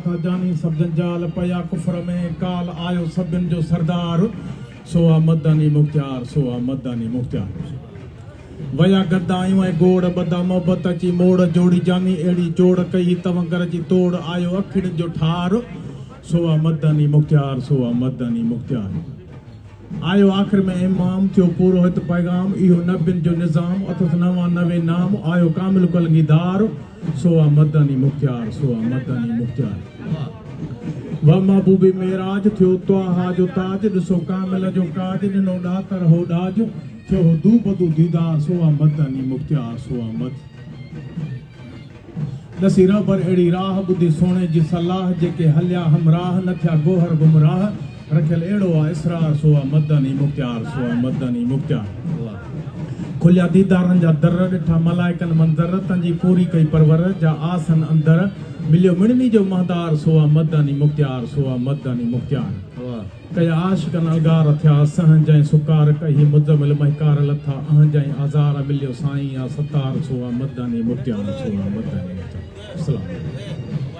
था जानी सब जंजाल पया कुफर में काल आयो सभिन जो सरदार सोआ मदनी मुख्तियार सोआ मदनी मुख्तियार वया गद्दायूं ऐं गोड़ बदा मोहबत अची मोड़ जोड़ी जानी अहिड़ी जोड़ कई तवंगर जी तोड़ आयो अखिड़ जो ठार सोआ मदनी मुख्तियार सोआ मदनी मुख्तियार आयो आखिर में इमाम थियो पूरो हित पैगाम इहो नबिन जो निज़ाम अथस 99 नाम आयो कामिल कलगीदार सोआ मदनी मुख्तियार सोआ मदनी मुख्तियार व महबूबी मेराज थियो त्वाहा जो ताज ॾिसो कामिल जो काज ॾिनो ॾातर हो ॾाज थियो दूबदू दीदार सोआ मदनी मुख्तियार सोआ मद दसी रबर अहिड़ी राह ॿुधी सोने जी सलाह जेके हलिया हमराह न थिया गोहर गुमराह रखियल अहिड़ो आहे इसरार सोआ मदनी मुख्तियार सोआ मदनी मुख्तियार खुलिया दीदारनि जा दर ॾिठा मलाइकनि मंदर तंहिंजी पूरी कई परवर जा आसन अंदर मिलियो मिड़नी जो महदार सोआ मदनी मुख्तियार सोआ मदनी मुख्तियार कया आशिकन अलगार थिया सहन जंहिं सुकार कही मुजमिल महकार लथा अहं जंहिं आज़ार मिलियो साईं या सतार सोआ मदनी मुख्तियार सोआ मदनी मुख्तियार। अस्सलाम।